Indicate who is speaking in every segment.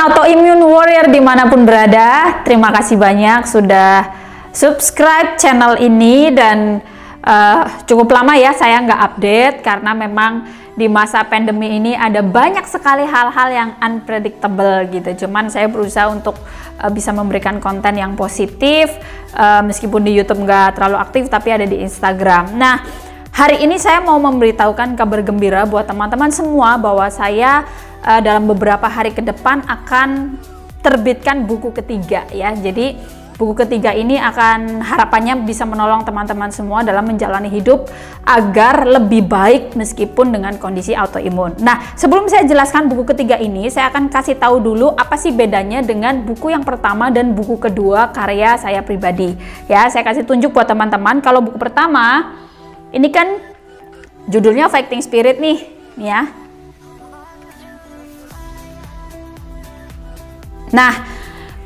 Speaker 1: Autoimmune Warrior dimanapun berada, terima kasih banyak sudah subscribe channel ini. Dan cukup lama ya saya nggak update karena memang di masa pandemi ini ada banyak sekali hal-hal yang unpredictable gitu. Cuman saya berusaha untuk bisa memberikan konten yang positif, meskipun di YouTube nggak terlalu aktif tapi ada di Instagram. Nah, hari ini saya mau memberitahukan kabar gembira buat teman-teman semua bahwa saya dalam beberapa hari ke depan akan terbitkan buku ketiga ya. Jadi buku ketiga ini akan harapannya bisa menolong teman-teman semua dalam menjalani hidup agar lebih baik meskipun dengan kondisi autoimun. Nah, sebelum saya jelaskan buku ketiga ini, saya akan kasih tahu dulu apa sih bedanya dengan buku yang pertama dan buku kedua karya saya pribadi. Ya, saya kasih tunjuk buat teman-teman. Kalau buku pertama ini kan judulnya Fighting Spirit nih ya. Nah,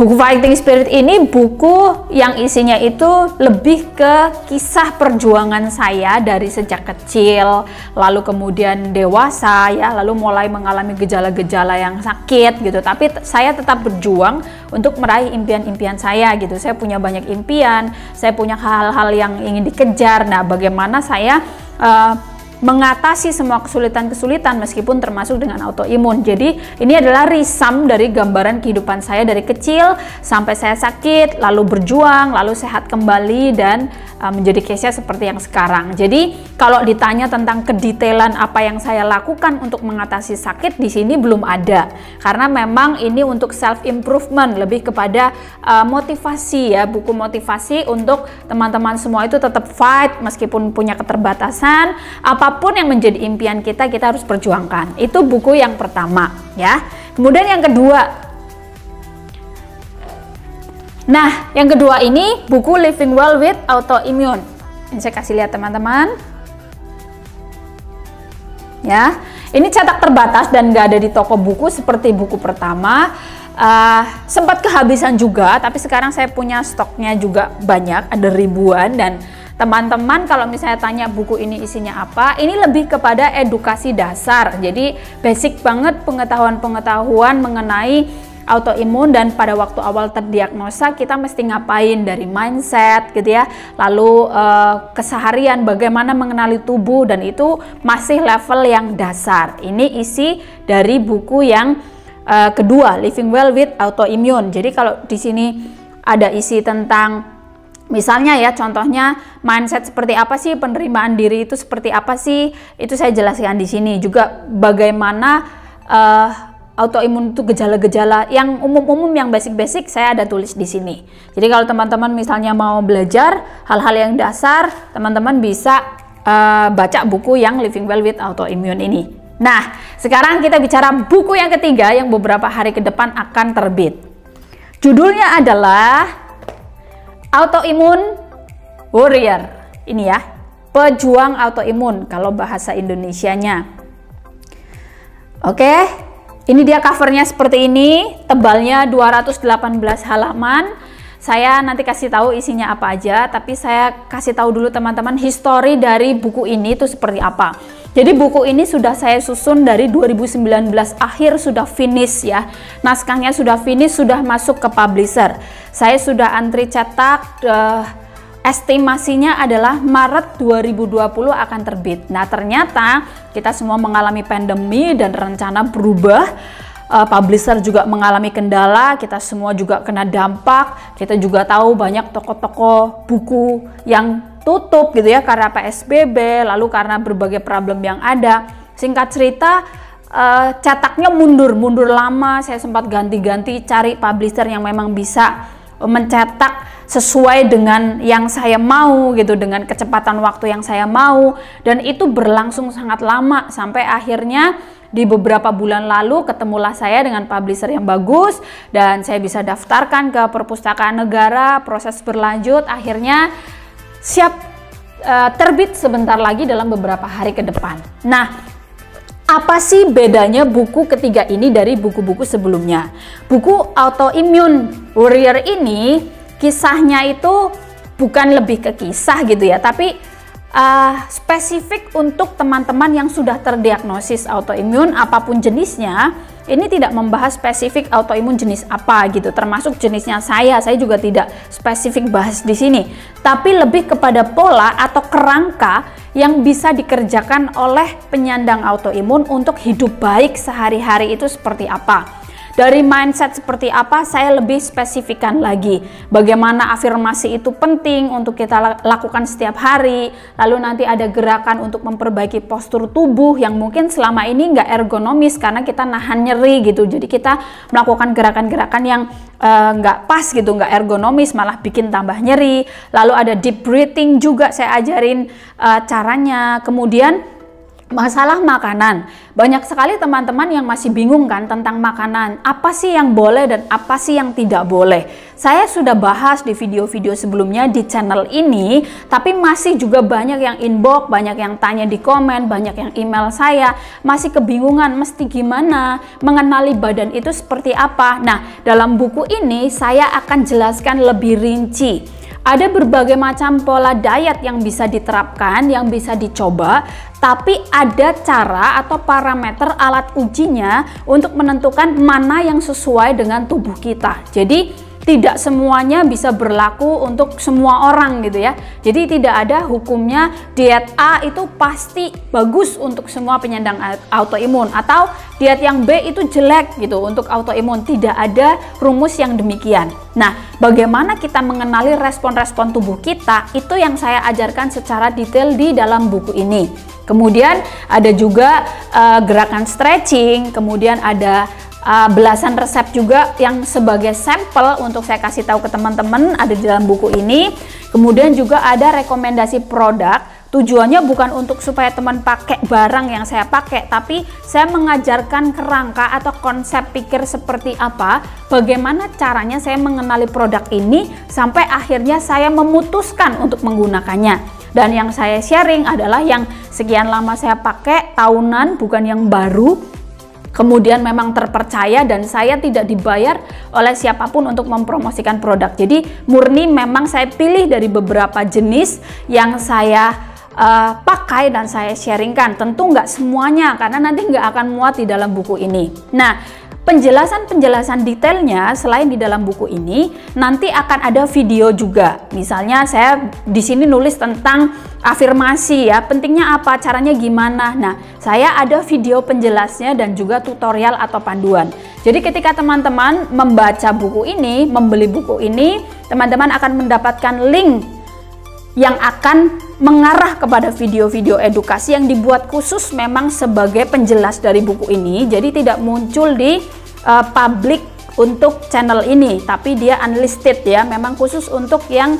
Speaker 1: buku Fighting Spirit ini buku yang isinya itu lebih ke kisah perjuangan saya dari sejak kecil, lalu kemudian dewasa ya, lalu mulai mengalami gejala-gejala yang sakit gitu. Tapi saya tetap berjuang untuk meraih impian-impian saya gitu. Saya punya banyak impian, saya punya hal-hal yang ingin dikejar. Nah, bagaimana saya mengatasi semua kesulitan-kesulitan meskipun termasuk dengan autoimun. Jadi ini adalah resum dari gambaran kehidupan saya dari kecil sampai saya sakit, lalu berjuang, lalu sehat kembali dan menjadi case-nya seperti yang sekarang. Jadi kalau ditanya tentang kedetailan apa yang saya lakukan untuk mengatasi sakit, di sini belum ada. Karena memang ini untuk self improvement, lebih kepada motivasi ya, buku motivasi untuk teman-teman semua itu tetap fight meskipun punya keterbatasan. Apapun yang menjadi impian kita, kita harus perjuangkan. Itu buku yang pertama ya. Kemudian yang kedua. Nah, yang kedua ini buku Living Well with Autoimmune. Ini saya kasih lihat teman-teman. Ya, ini cetak terbatas dan nggak ada di toko buku seperti buku pertama. Sempat kehabisan juga, tapi sekarang saya punya stoknya juga banyak, ada ribuan. Dan teman-teman kalau misalnya tanya buku ini isinya apa, ini lebih kepada edukasi dasar. Jadi basic banget pengetahuan-pengetahuan mengenai autoimun dan pada waktu awal terdiagnosa kita mesti ngapain, dari mindset gitu ya, lalu keseharian, bagaimana mengenali tubuh, dan itu masih level yang dasar. Ini isi dari buku yang kedua, Living Well with Autoimmune. Jadi kalau di sini ada isi tentang misalnya ya, contohnya mindset seperti apa sih, penerimaan diri itu seperti apa sih, itu saya jelaskan di sini. Juga bagaimana autoimun itu gejala-gejala yang umum-umum, yang basic-basic saya ada tulis di sini. Jadi kalau teman-teman misalnya mau belajar hal-hal yang dasar, teman-teman bisa baca buku yang Living Well with Autoimmune ini. Nah, sekarang kita bicara buku yang ketiga yang beberapa hari ke depan akan terbit. Judulnya adalah Autoimmune Warrior. Ini ya, pejuang autoimun kalau bahasa Indonesianya. Oke. Ini dia covernya seperti ini, tebalnya 218 halaman. Saya nanti kasih tahu isinya apa aja, tapi saya kasih tahu dulu teman-teman histori dari buku ini itu seperti apa. Jadi buku ini sudah saya susun dari 2019 akhir, sudah finish ya. Naskahnya sudah finish, sudah masuk ke publisher. Saya sudah antri cetak, estimasinya adalah Maret 2020 akan terbit. Nah, ternyata kita semua mengalami pandemi dan rencana berubah. Publisher juga mengalami kendala, kita semua juga kena dampak. Kita juga tahu banyak toko-toko buku yang tutup gitu ya karena PSBB, lalu karena berbagai problem yang ada. Singkat cerita, cetaknya mundur lama. Saya sempat ganti-ganti cari publisher yang memang bisa mencetak sesuai dengan yang saya mau gitu, dengan kecepatan waktu yang saya mau, dan itu berlangsung sangat lama sampai akhirnya di beberapa bulan lalu ketemulah saya dengan publisher yang bagus dan saya bisa daftarkan ke Perpustakaan Negara. Proses berlanjut, akhirnya siap terbit sebentar lagi dalam beberapa hari ke depan. Nah, apa sih bedanya buku ketiga ini dari buku-buku sebelumnya? Buku Autoimmune Warrior ini kisahnya itu bukan lebih ke kisah gitu ya, tapi spesifik untuk teman-teman yang sudah terdiagnosis autoimun apapun jenisnya. ini tidak membahas spesifik autoimun jenis apa gitu, termasuk jenisnya saya juga tidak spesifik bahas di sini, tapi lebih kepada pola atau kerangka yang bisa dikerjakan oleh penyandang autoimun untuk hidup baik sehari-hari itu seperti apa. Dari mindset seperti apa, saya lebih spesifikkan lagi. Bagaimana afirmasi itu penting untuk kita lakukan setiap hari. Lalu nanti ada gerakan untuk memperbaiki postur tubuh yang mungkin selama ini nggak ergonomis karena kita nahan nyeri gitu. Jadi kita melakukan gerakan-gerakan yang nggak pas gitu, nggak ergonomis, malah bikin tambah nyeri. Lalu ada deep breathing juga saya ajarin caranya. Kemudian masalah makanan, banyak sekali teman-teman yang masih bingung kan tentang makanan, apa sih yang boleh dan apa sih yang tidak boleh. Saya sudah bahas di video-video sebelumnya di channel ini, tapi masih juga banyak yang inbox, banyak yang tanya di komen, banyak yang email saya, masih kebingungan mesti gimana, mengenali badan itu seperti apa. Nah, dalam buku ini saya akan jelaskan lebih rinci. Ada berbagai macam pola diet yang bisa diterapkan, yang bisa dicoba, tapi ada cara atau parameter alat ujinya untuk menentukan mana yang sesuai dengan tubuh kita. Jadi tidak semuanya bisa berlaku untuk semua orang gitu ya. Jadi tidak ada hukumnya diet A itu pasti bagus untuk semua penyandang autoimun atau diet yang B itu jelek gitu untuk autoimun. Tidak ada rumus yang demikian. Nah, bagaimana kita mengenali respon-respon tubuh kita, itu yang saya ajarkan secara detail di dalam buku ini. Kemudian ada juga gerakan stretching, kemudian ada belasan resep juga yang sebagai sampel untuk saya kasih tahu ke teman-teman ada di dalam buku ini. Kemudian juga ada rekomendasi produk. Tujuannya bukan untuk supaya teman pakai barang yang saya pakai, tapi saya mengajarkan kerangka atau konsep pikir seperti apa, bagaimana caranya saya mengenali produk ini sampai akhirnya saya memutuskan untuk menggunakannya. Dan yang saya sharing adalah yang sekian lama saya pakai, tahunan, bukan yang baru. Kemudian memang terpercaya dan saya tidak dibayar oleh siapapun untuk mempromosikan produk. Jadi murni memang saya pilih dari beberapa jenis yang saya pakai dan saya sharingkan. Tentu nggak semuanya karena nanti nggak akan muat di dalam buku ini. Nah, penjelasan detailnya selain di dalam buku ini nanti akan ada video juga. Misalnya saya di sini nulis tentang afirmasi ya, pentingnya apa, caranya gimana. Nah, saya ada video penjelasnya dan juga tutorial atau panduan. Jadi ketika teman-teman membaca buku ini, membeli buku ini, teman-teman akan mendapatkan link yang akan mengarah kepada video-video edukasi yang dibuat khusus memang sebagai penjelas dari buku ini. Jadi tidak muncul di publik untuk channel ini, tapi dia unlisted ya, memang khusus untuk yang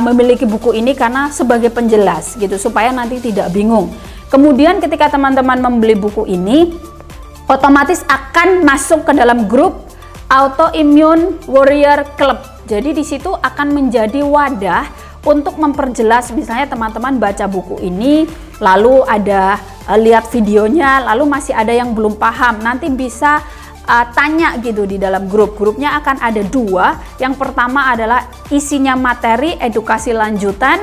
Speaker 1: memiliki buku ini karena sebagai penjelas gitu, supaya nanti tidak bingung. Kemudian ketika teman-teman membeli buku ini, otomatis akan masuk ke dalam grup Autoimmune Warrior Club. Jadi di situ akan menjadi wadah untuk memperjelas, misalnya teman-teman baca buku ini, lalu ada lihat videonya, lalu masih ada yang belum paham, nanti bisa tanya gitu di dalam grup. Grupnya akan ada dua. Yang pertama adalah isinya materi edukasi lanjutan,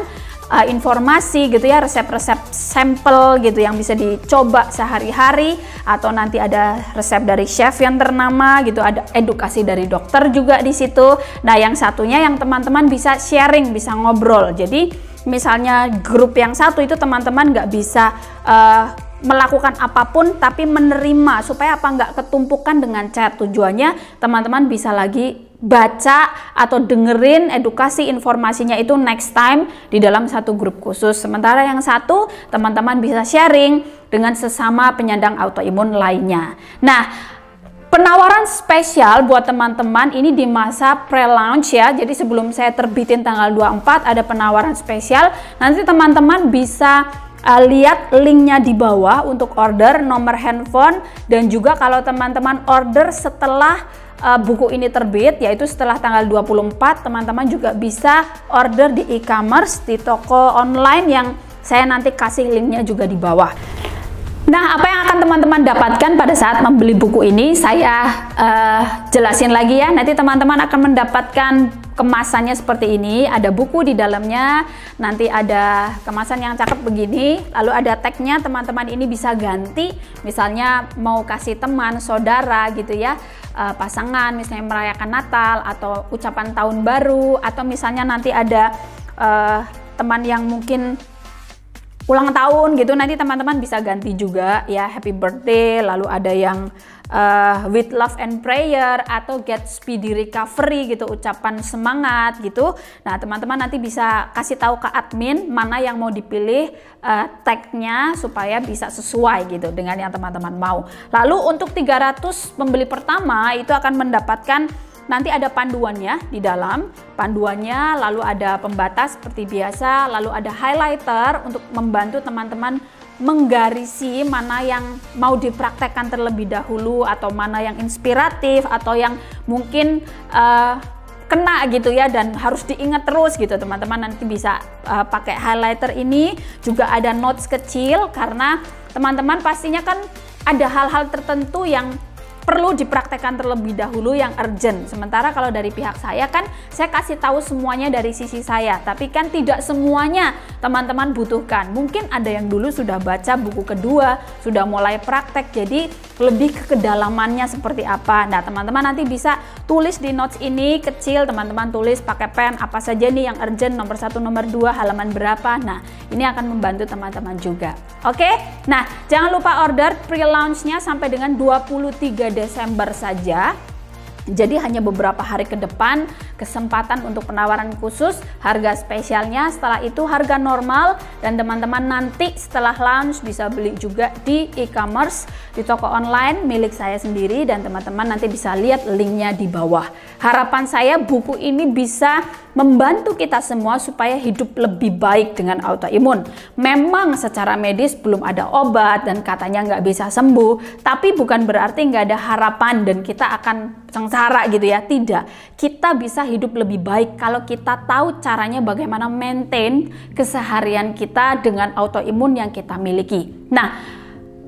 Speaker 1: informasi gitu ya, resep-resep sampel gitu yang bisa dicoba sehari-hari, atau nanti ada resep dari chef yang ternama gitu, ada edukasi dari dokter juga di situ. Nah, yang satunya yang teman-teman bisa sharing, bisa ngobrol. Jadi misalnya grup yang satu itu teman-teman nggak bisa melakukan apapun tapi menerima, supaya apa, nggak ketumpukan dengan chat. Tujuannya teman-teman bisa lagi baca atau dengerin edukasi informasinya itu next time di dalam satu grup khusus. Sementara yang satu teman-teman bisa sharing dengan sesama penyandang autoimun lainnya. Nah, penawaran spesial buat teman-teman ini di masa pre-launch ya. Jadi sebelum saya terbitin tanggal 24 ada penawaran spesial. Nanti teman-teman bisa lihat linknya di bawah untuk order, nomor handphone, dan juga kalau teman-teman order setelah buku ini terbit, yaitu setelah tanggal 24, teman-teman juga bisa order di e-commerce, di toko online yang saya nanti kasih linknya juga di bawah. Nah, apa yang akan teman-teman dapatkan pada saat membeli buku ini, saya jelasin lagi ya. Nanti teman-teman akan mendapatkan kemasannya seperti ini, ada buku di dalamnya, nanti ada kemasan yang cakep begini, lalu ada tagnya. Teman-teman ini bisa ganti, misalnya mau kasih teman, saudara gitu ya, pasangan, misalnya merayakan Natal atau ucapan tahun baru, atau misalnya nanti ada teman yang mungkin ulang tahun gitu, nanti teman-teman bisa ganti juga ya, happy birthday, lalu ada yang with love and prayer atau get speedy recovery gitu, ucapan semangat gitu. Nah, teman-teman nanti bisa kasih tahu ke admin mana yang mau dipilih tagnya supaya bisa sesuai gitu dengan yang teman-teman mau. Lalu untuk 300 pembeli pertama itu akan mendapatkan, nanti ada panduannya di dalam, panduannya, lalu ada pembatas seperti biasa, lalu ada highlighter untuk membantu teman-teman menggarisi mana yang mau dipraktekkan terlebih dahulu, atau mana yang inspiratif, atau yang mungkin kena gitu ya dan harus diingat terus gitu. Teman-teman nanti bisa pakai highlighter ini. Juga ada notes kecil, karena teman-teman pastinya kan ada hal-hal tertentu yang perlu dipraktekkan terlebih dahulu yang urgent. Sementara kalau dari pihak saya kan saya kasih tahu semuanya dari sisi saya, tapi kan tidak semuanya teman-teman butuhkan. Mungkin ada yang dulu sudah baca buku kedua, sudah mulai praktek, jadi lebih ke kedalamannya seperti apa. Nah, teman-teman nanti bisa tulis di notes ini kecil, teman-teman tulis pakai pen apa saja nih yang urgent, nomor 1, nomor 2, halaman berapa. Nah, ini akan membantu teman-teman juga. Oke? Nah, jangan lupa order pre-launch-nya sampai dengan 23 Desember saja. Jadi hanya beberapa hari ke depan kesempatan untuk penawaran khusus, harga spesialnya. Setelah itu harga normal, dan teman-teman nanti setelah launch bisa beli juga di e-commerce, di toko online milik saya sendiri, dan teman-teman nanti bisa lihat linknya di bawah. Harapan saya buku ini bisa membantu kita semua supaya hidup lebih baik dengan autoimun. Memang secara medis belum ada obat dan katanya nggak bisa sembuh, tapi bukan berarti nggak ada harapan dan kita akan sengsara gitu ya. Tidak, kita bisa hidup lebih baik kalau kita tahu caranya bagaimana maintain keseharian kita dengan autoimun yang kita miliki. Nah,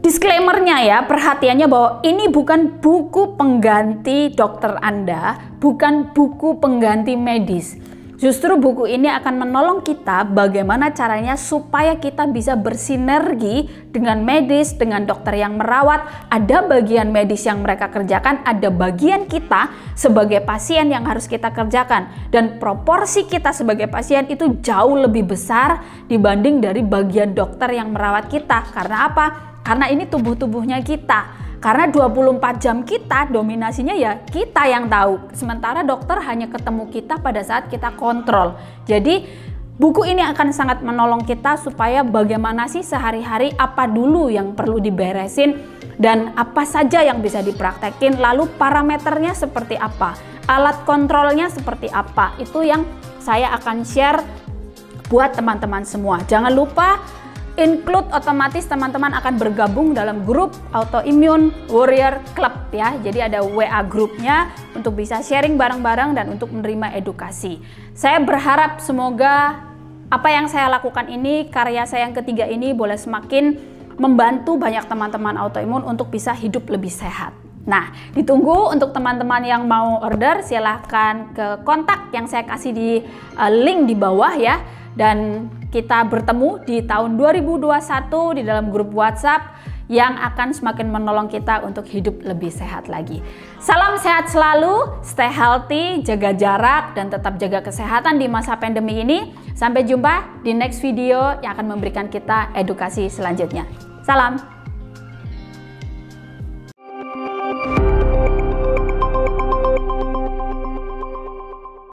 Speaker 1: disclaimer-nya ya, perhatiannya bahwa ini bukan buku pengganti dokter Anda, bukan buku pengganti medis. Justru buku ini akan menolong kita bagaimana caranya supaya kita bisa bersinergi dengan medis, dengan dokter yang merawat. Ada bagian medis yang mereka kerjakan, ada bagian kita sebagai pasien yang harus kita kerjakan. Dan proporsi kita sebagai pasien itu jauh lebih besar dibanding dari bagian dokter yang merawat kita. Karena apa? Karena ini tubuh-tubuhnya kita. Karena 24 jam kita, dominasinya ya kita yang tahu. Sementara dokter hanya ketemu kita pada saat kita kontrol. Jadi buku ini akan sangat menolong kita supaya bagaimana sih sehari-hari, apa dulu yang perlu diberesin, dan apa saja yang bisa dipraktekin, lalu parameternya seperti apa, alat kontrolnya seperti apa. Itu yang saya akan share buat teman-teman semua. Jangan lupa include, otomatis teman-teman akan bergabung dalam grup Autoimmune Warrior Club ya. Jadi ada WA grupnya untuk bisa sharing bareng-bareng dan untuk menerima edukasi. Saya berharap semoga apa yang saya lakukan ini, karya saya yang ketiga ini, boleh semakin membantu banyak teman-teman autoimun untuk bisa hidup lebih sehat. Nah, ditunggu untuk teman-teman yang mau order, silahkan ke kontak yang saya kasih di link di bawah ya. Dan kita bertemu di tahun 2021 di dalam grup WhatsApp yang akan semakin menolong kita untuk hidup lebih sehat lagi. Salam sehat selalu, stay healthy, jaga jarak, dan tetap jaga kesehatan di masa pandemi ini. Sampai jumpa di next video yang akan memberikan kita edukasi selanjutnya. Salam!